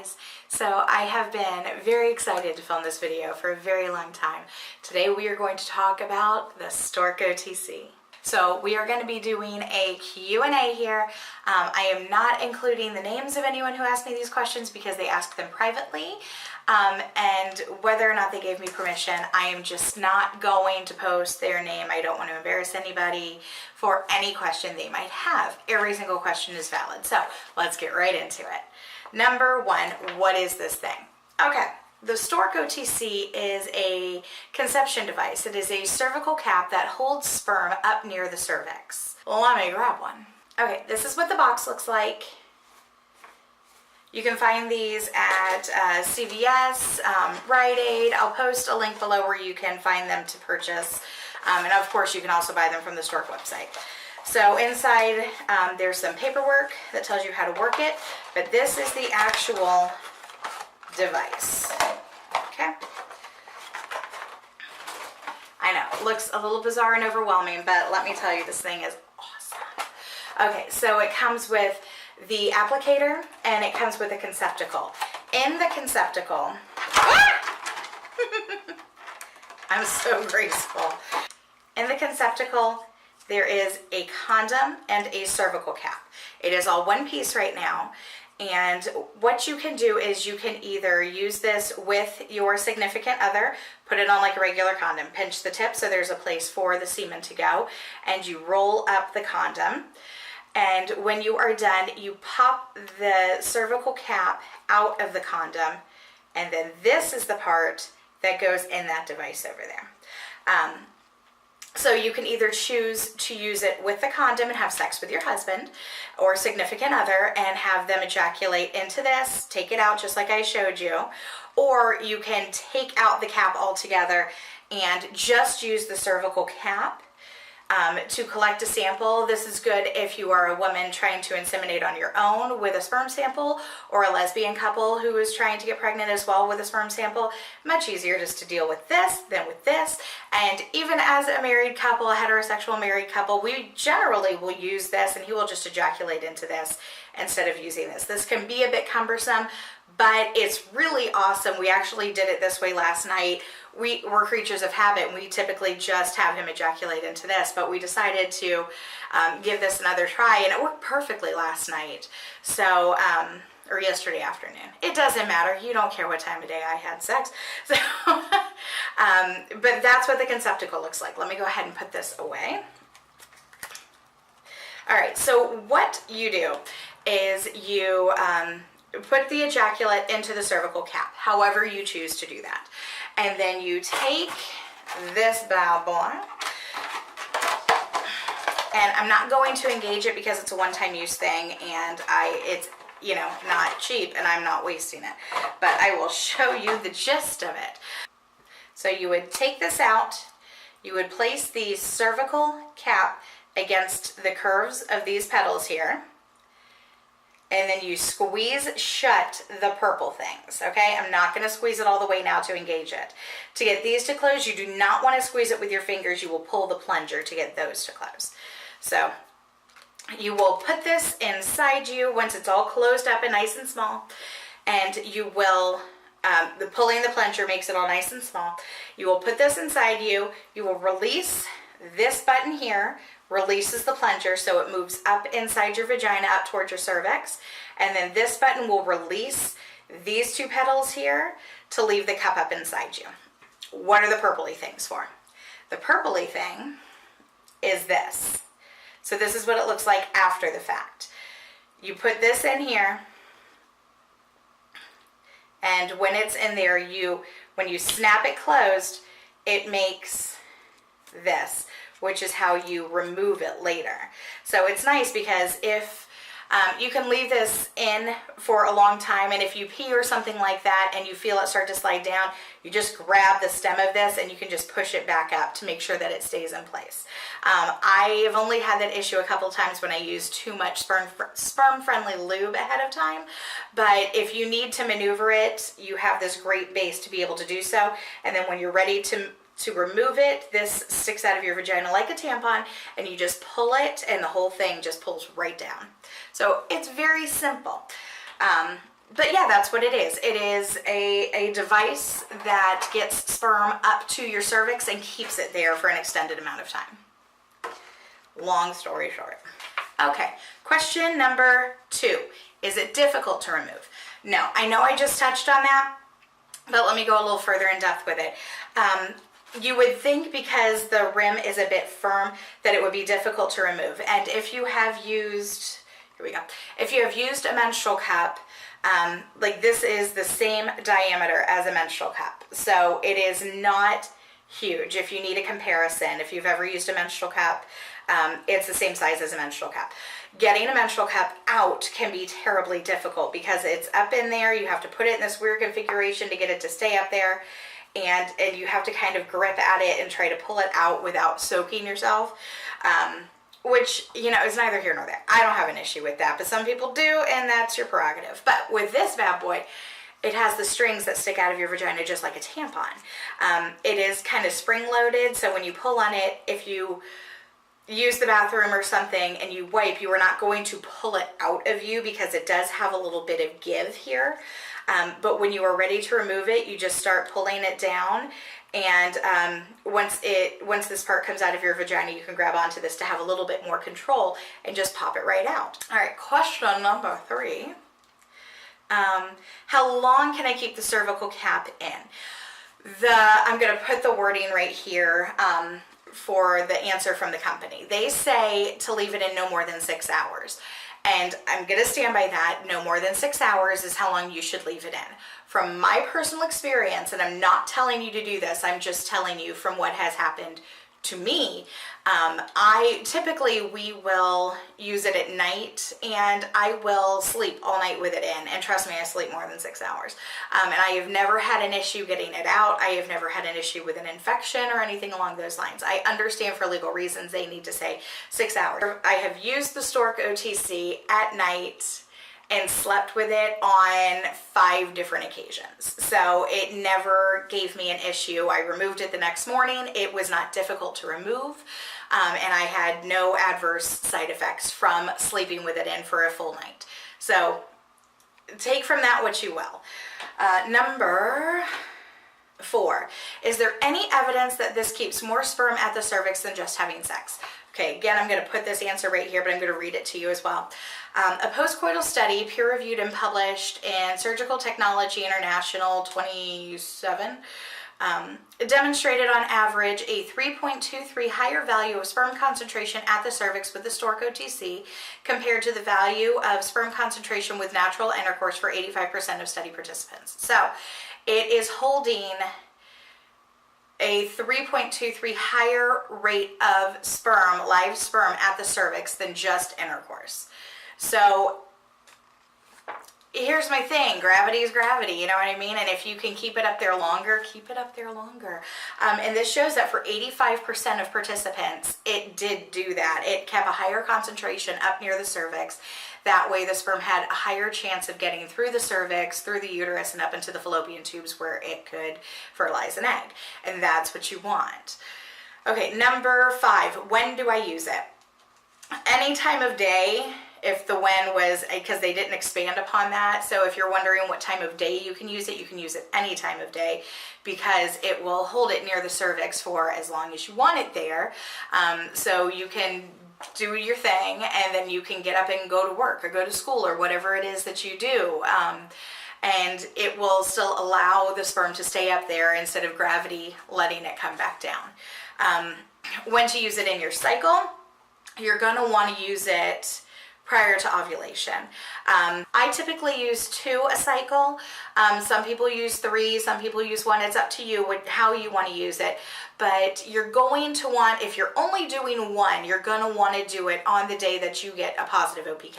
guys. So I have been very excited to film this video for a very long time. Today we are going to talk about the Stork OTC. So we are going to be doing a Q&A here. I am not including the names of anyone who asked me these questions because they asked them privately. And whether or not they gave me permission, I am just not going to post their name. I don't want to embarrass anybody for any question they might have. Every single question is valid. So let's get right into it. Number one, what is this thing? Okay. The Stork OTC is a conception device. It is a cervical cap that holds sperm up near the cervix. Well, let me grab one. Okay, this is what the box looks like. You can find these at CVS, Rite Aid. I'll post a link below where you can find them to purchase. And of course, you can also buy them from the Stork website. So inside, there's some paperwork that tells you how to work it, but this is the actual device. Okay. I know, it looks a little bizarre and overwhelming, but let me tell you, this thing is awesome. Okay, so it comes with the applicator and it comes with a conceptacle. In the conceptacle, I'm so graceful. In the conceptacle, there is a condom and a cervical cap. It is all one piece right now. And what you can do is you can either use this with your significant other, put it on like a regular condom, pinch the tip so there's a place for the semen to go, and you roll up the condom. And when you are done, you pop the cervical cap out of the condom, and then this is the part that goes in that device over there. So you can either choose to use it with the condom and have sex with your husband or significant other and have them ejaculate into this, take it out just like I showed you, or you can take out the cap altogether and just use the cervical cap to collect a sample. This is good if you are a woman trying to inseminate on your own with a sperm sample, or a lesbian couple who is trying to get pregnant as well with a sperm sample. Much easier just to deal with this than with this. And even as a married couple, a heterosexual married couple, we generally will use this and he will just ejaculate into this instead of using this. This can be a bit cumbersome, but it's really awesome. We actually did it this way last night. We're creatures of habit, and we typically just have him ejaculate into this, but we decided to give this another try, and it worked perfectly last night. So, or yesterday afternoon. It doesn't matter. You don't care what time of day I had sex. So, but that's what the conceptacle looks like. Let me go ahead and put this away. All right, so what you do is you put the ejaculate into the cervical cap, however you choose to do that. And then you take this bad boy, and I'm not going to engage it because it's a one-time use thing, and it's, you know, not cheap, and I'm not wasting it. But I will show you the gist of it. So you would take this out, you would place the cervical cap against the curves of these petals here, and then you squeeze shut the purple things, okay? I'm not going to squeeze it all the way now to engage it. To get these to close, you do not want to squeeze it with your fingers. You will pull the plunger to get those to close. So you will put this inside you once it's all closed up and nice and small, and you will, pulling the plunger makes it all nice and small. You will put this inside you. You will release this button here, releases the plunger so it moves up inside your vagina up towards your cervix, and then this button will release these two petals here to leave the cup up inside you. What are the purpley things for? The purpley thing is this. So this is what it looks like after the fact. You put this in here, and when it's in there, when you snap it closed, it makes this, which is how you remove it later. So it's nice because if you can leave this in for a long time, and if you pee or something like that and you feel it start to slide down, you just grab the stem of this and you can just push it back up to make sure that it stays in place. I have only had that issue a couple times when I used too much sperm-friendly lube ahead of time, but if you need to maneuver it, you have this great base to be able to do so, and then when you're ready to remove it, this sticks out of your vagina like a tampon, and you just pull it and the whole thing just pulls right down. So it's very simple. But yeah, that's what it is. It is a device that gets sperm up to your cervix and keeps it there for an extended amount of time. Long story short. Okay, question number 2. Is it difficult to remove? No, I know I just touched on that, but let me go a little further in depth with it. You would think because the rim is a bit firm that it would be difficult to remove. And if you have used, here we go, if you have used a menstrual cup, like this is the same diameter as a menstrual cup. So it is not huge. If you need a comparison, if you've ever used a menstrual cup, it's the same size as a menstrual cup. Getting a menstrual cup out can be terribly difficult because it's up in there. You have to put it in this weird configuration to get it to stay up there. And you have to kind of grip at it and try to pull it out without soaking yourself, which, you know, is neither here nor there. I don't have an issue with that, but some people do, and that's your prerogative. But with this bad boy, it has the strings that stick out of your vagina just like a tampon. It is kind of spring-loaded, so when you pull on it, if you use the bathroom or something and you wipe, you are not going to pull it out of you because it does have a little bit of give here. But when you are ready to remove it, you just start pulling it down, and once this part comes out of your vagina, you can grab onto this to have a little bit more control and just pop it right out. All right, question number 3. How long can I keep the cervical cap in? I'm going to put the wording right here for the answer from the company. They say to leave it in no more than 6 hours. And I'm going to stand by that. No more than 6 hours is how long you should leave it in. From my personal experience, and I'm not telling you to do this, I'm just telling you from what has happened to me, we will use it at night, and I will sleep all night with it in, and trust me, I sleep more than 6 hours. And I have never had an issue getting it out. I have never had an issue with an infection or anything along those lines. I understand for legal reasons they need to say 6 hours. I have used the Stork OTC at night and slept with it on 5 different occasions. So it never gave me an issue. I removed it the next morning. It was not difficult to remove. And I had no adverse side effects from sleeping with it in for a full night. So take from that what you will. Number 4, is there any evidence that this keeps more sperm at the cervix than just having sex? Okay, again, I'm going to put this answer right here, but I'm going to read it to you as well. A postcoital study, peer-reviewed and published in Surgical Technology International 27, demonstrated on average a 3.23 higher value of sperm concentration at the cervix with the Stork OTC compared to the value of sperm concentration with natural intercourse for 85% of study participants. So it is holding a 3.23 higher rate of sperm, live sperm at the cervix than just intercourse. So here's my thing, gravity is gravity, you know what I mean? And if you can keep it up there longer, keep it up there longer. And this shows that for 85% of participants, it did do that. It kept a higher concentration up near the cervix. That way the sperm had a higher chance of getting through the cervix, through the uterus, and up into the fallopian tubes where it could fertilize an egg. And that's what you want. Okay, number 5, when do I use it? Any time of day. If the when was, because they didn't expand upon that. So if you're wondering what time of day you can use it any time of day because it will hold it near the cervix for as long as you want it there. So you can do your thing and then you can get up and go to work or go to school or whatever it is that you do. And it will still allow the sperm to stay up there instead of gravity letting it come back down. When to use it in your cycle, you're going to want to use it prior to ovulation. I typically use 2 a cycle. Some people use 3, some people use 1. It's up to you how you want to use it. But you're going to want, if you're only doing 1, you're going to want to do it on the day that you get a positive OPK.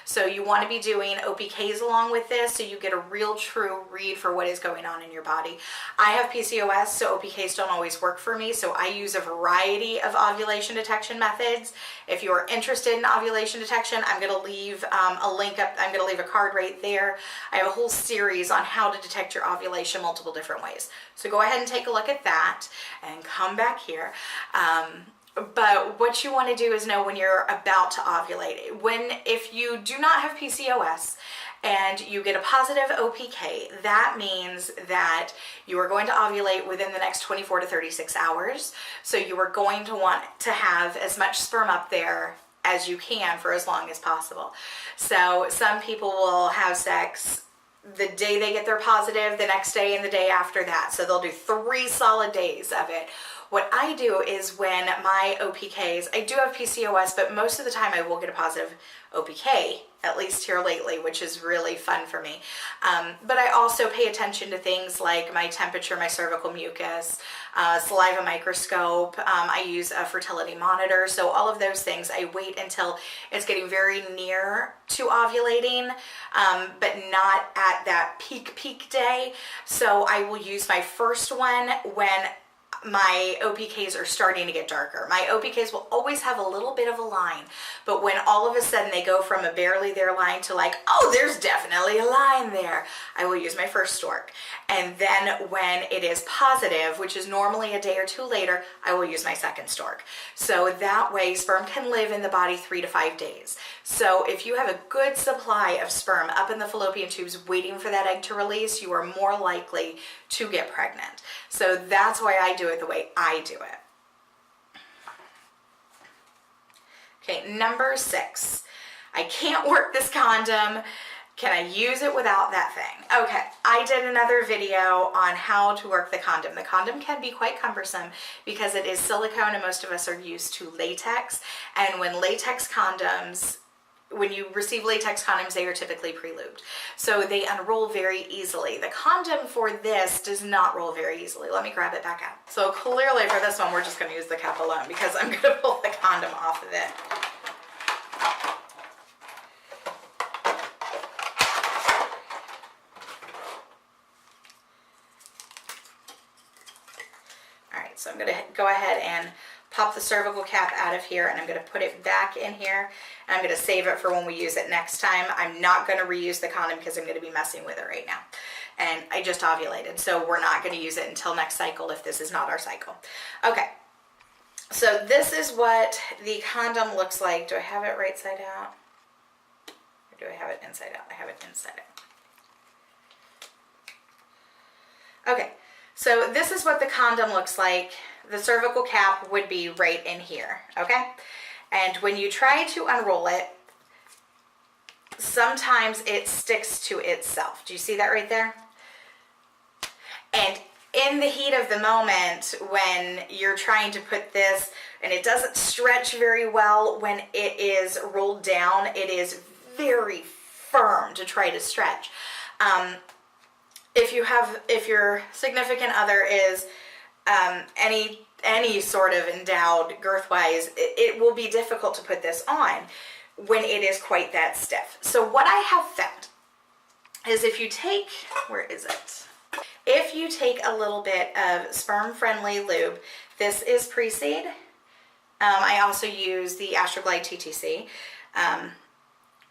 So you want to be doing OPKs along with this so you get a real true read for what is going on in your body. I have PCOS, so OPKs don't always work for me, so I use a variety of ovulation detection methods. If you're interested in ovulation detection, I'm going to leave a link up. I'm going to leave a card right there. I have a whole series on how to detect your ovulation multiple different ways. So go ahead and take a look at that and come back here. But what you want to do is know when you're about to ovulate. If you do not have PCOS and you get a positive OPK, that means that you are going to ovulate within the next 24 to 36 hours. So you are going to want to have as much sperm up there as you can for as long as possible. So some people will have sex the day they get their positive, the next day, and the day after that. So they'll do 3 solid days of it. What I do is when my OPKs, I do have PCOS, but most of the time I will get a positive OPK, at least here lately, which is really fun for me. But I also pay attention to things like my temperature, my cervical mucus, saliva microscope. I use a fertility monitor. So all of those things, I wait until it's getting very near to ovulating, but not at that peak day. So I will use my first one when my OPKs are starting to get darker. My OPKs will always have a little bit of a line, but when all of a sudden they go from a barely there line to like, oh, there's definitely a line there, I will use my first Stork. And then when it is positive, which is normally a day or 2 later, I will use my second Stork. So that way sperm can live in the body 3 to 5 days. So if you have a good supply of sperm up in the fallopian tubes waiting for that egg to release, you are more likely to get pregnant. So that's why I do it the way I do it. Okay, number 6. I can't work this condom. Can I use it without that thing? Okay, I did another video on how to work the condom. The condom can be quite cumbersome because it is silicone and most of us are used to latex. And when you receive latex condoms, they are typically pre-lubed. So they unroll very easily. The condom for this does not roll very easily. Let me grab it back out. So clearly for this one, we're just gonna use the cap alone because I'm gonna pull the condom off of it. All right, so I'm gonna go ahead and pop the cervical cap out of here, and I'm going to put it back in here, and I'm going to save it for when we use it next time. I'm not going to reuse the condom because I'm going to be messing with it right now. And I just ovulated, so we're not going to use it until next cycle if this is not our cycle. Okay, so this is what the condom looks like. Do I have it right side out? Or do I have it inside out? I have it inside out. Okay, so this is what the condom looks like. The cervical cap would be right in here, okay? And when you try to unroll it, sometimes it sticks to itself. Do you see that right there? And in the heat of the moment, when you're trying to put this, and it doesn't stretch very well, when it is rolled down, it is very firm to try to stretch. If your significant other is any sort of endowed girth-wise, it will be difficult to put this on when it is quite that stiff. So what I have found is if you take, where is it? If you take a little bit of sperm-friendly lube, this is pre-seed. I also use the Astroglide TTC,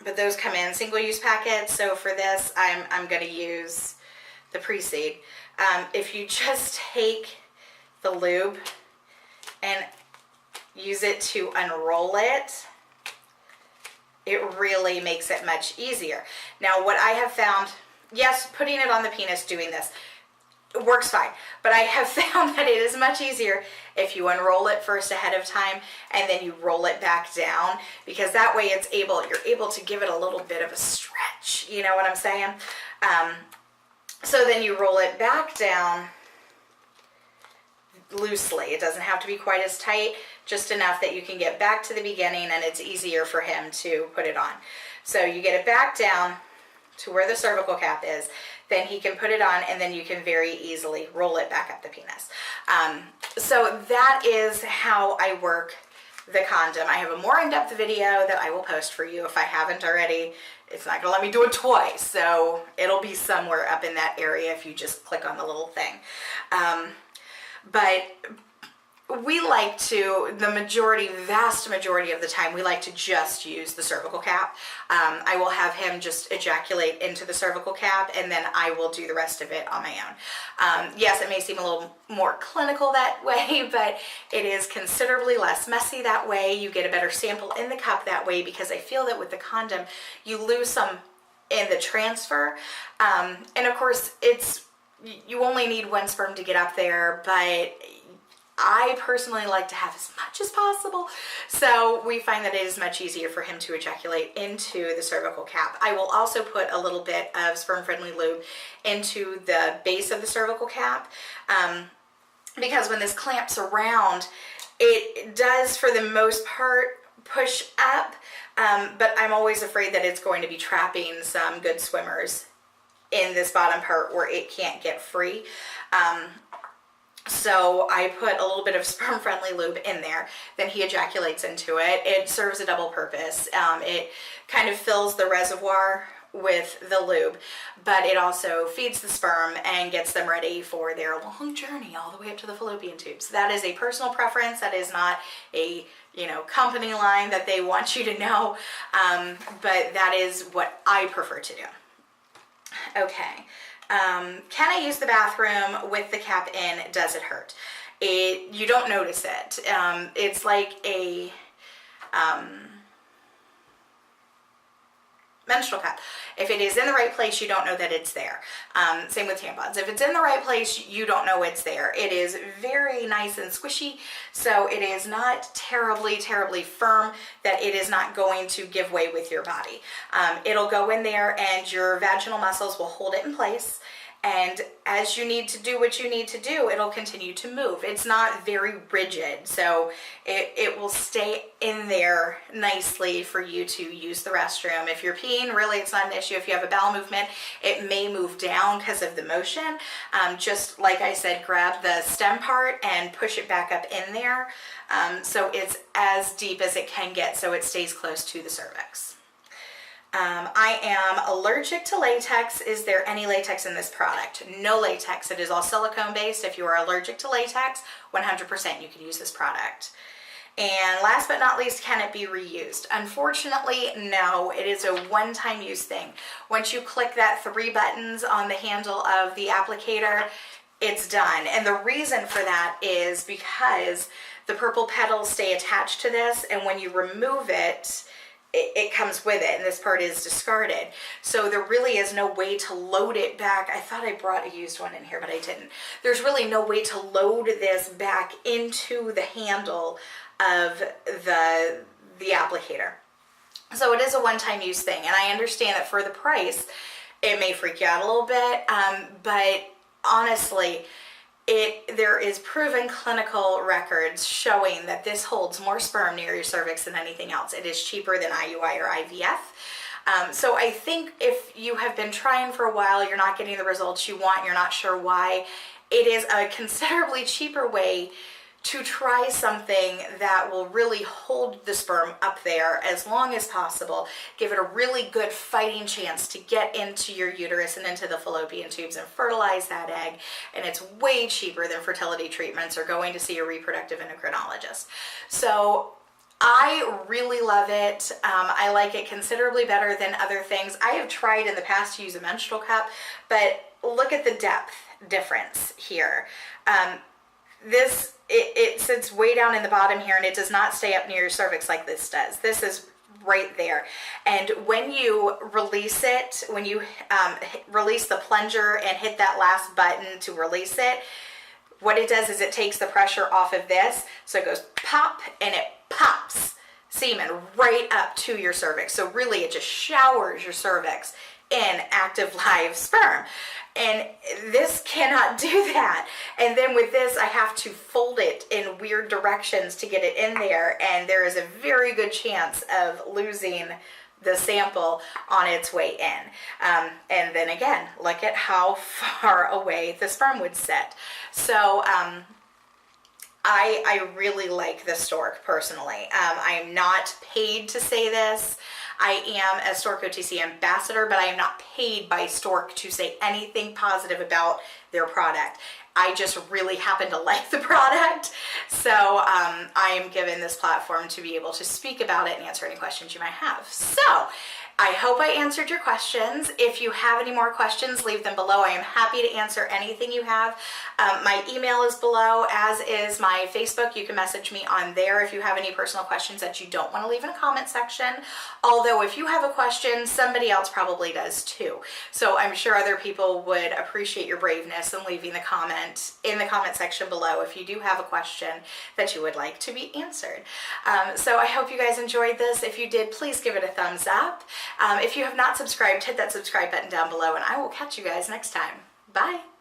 but those come in single-use packets. So for this, I'm going to use the pre-seed. If you just take the lube and use it to unroll it, it really makes it much easier. Now what I have found, yes, putting it on the penis, doing this, it works fine, but I have found that it is much easier if you unroll it first ahead of time and then you roll it back down, because that way you're able to give it a little bit of a stretch, you know what I'm saying? So then you roll it back down loosely. It doesn't have to be quite as tight, just enough that you can get back to the beginning and it's easier for him to put it on. So you get it back down to where the cervical cap is, then he can put it on, and then you can very easily roll it back up the penis. So that is how I work the condom. I have a more in-depth video that I will post for you if I haven't already. It's not gonna let me do it twice, so it'll be somewhere up in that area if you just click on the little thing. But we like to, vast majority of the time, we like to just use the cervical cap. I will have him just ejaculate into the cervical cap, and then I will do the rest of it on my own. Yes, it may seem a little more clinical that way, but it is considerably less messy that way. You get a better sample in the cup that way, because I feel that with the condom, you lose some in the transfer. And of course, you only need one sperm to get up there, but I personally like to have as much as possible. So we find that it is much easier for him to ejaculate into the cervical cap. I will also put a little bit of sperm-friendly lube into the base of the cervical cap, because when this clamps around, it does, for the most part, push up, but I'm always afraid that it's going to be trapping some good swimmers in this bottom part where it can't get free. So I put a little bit of sperm-friendly lube in there, then he ejaculates into it. It serves a double purpose. It kind of fills the reservoir with the lube, but it also feeds the sperm and gets them ready for their long journey all the way up to the fallopian tubes. That is a personal preference. That is not a company line that they want you to know, but that is what I prefer to do. Okay. Can I use the bathroom with the cap in? Does it hurt? You don't notice it. It's like a menstrual cup. If it is in the right place, you don't know that it's there. Same with tampons. If it's in the right place, you don't know it's there. It is very nice and squishy, so it is not terribly, terribly firm that it is not going to give way with your body. It'll go in there and your vaginal muscles will hold it in place. And as you need to do what you need to do, it'll continue to move. It's not very rigid, so it will stay in there nicely for you to use the restroom. If you're peeing, really, it's not an issue. If you have a bowel movement, it may move down because of the motion. Just like I said, grab the stem part and push it back up in there, so it's as deep as it can get, so it stays close to the cervix. I am allergic to latex. Is there any latex in this product? No latex. It is all silicone based. If you are allergic to latex, 100% you can use this product. And last but not least, can it be reused? Unfortunately, no. It is a one-time use thing. Once you click that 3 buttons on the handle of the applicator, it's done. And the reason for that is because the purple petals stay attached to this, and when you remove it, it comes with it, and this part is discarded. So there really is no way to load it back. I thought I brought a used one in here, but I didn't. There's really no way to load this back into the handle of the applicator. So it is a one-time use thing, and I understand that for the price, it may freak you out a little bit, but honestly, there is proven clinical records showing that this holds more sperm near your cervix than anything else. It is cheaper than IUI or IVF. So I think if you have been trying for a while, you're not getting the results you want, you're not sure why, it is a considerably cheaper way to try something that will really hold the sperm up there as long as possible, give it a really good fighting chance to get into your uterus and into the fallopian tubes and fertilize that egg, and it's way cheaper than fertility treatments or going to see a reproductive endocrinologist. So I really love it. I like it considerably better than other things. I have tried in the past to use a menstrual cup, but look at the depth difference here. It sits way down in the bottom here, and it does not stay up near your cervix like this does. This is right there. And when you release it, when you release the plunger and hit that last button to release it, what it does is it takes the pressure off of this, so it goes pop, and it pops semen right up to your cervix. So really it just showers your cervix in active live sperm. And this cannot do that. And then with this, I have to fold it in weird directions to get it in there, and there is a very good chance of losing the sample on its way in. And then again, look at how far away the sperm would sit. So I really like the Stork personally. I'm not paid to say this. I am a Stork OTC ambassador, but I am not paid by Stork to say anything positive about their product. I just really happen to like the product, so I am given this platform to be able to speak about it and answer any questions you might have. So I hope I answered your questions. If you have any more questions, leave them below. I am happy to answer anything you have. My email is below, as is my Facebook. You can message me on there if you have any personal questions that you don't want to leave in a comment section. Although if you have a question, somebody else probably does too. So I'm sure other people would appreciate your braveness in leaving the comment in the comment section below if you do have a question that you would like to be answered. So I hope you guys enjoyed this. If you did, please give it a thumbs up. If you have not subscribed, hit that subscribe button down below, and I will catch you guys next time. Bye.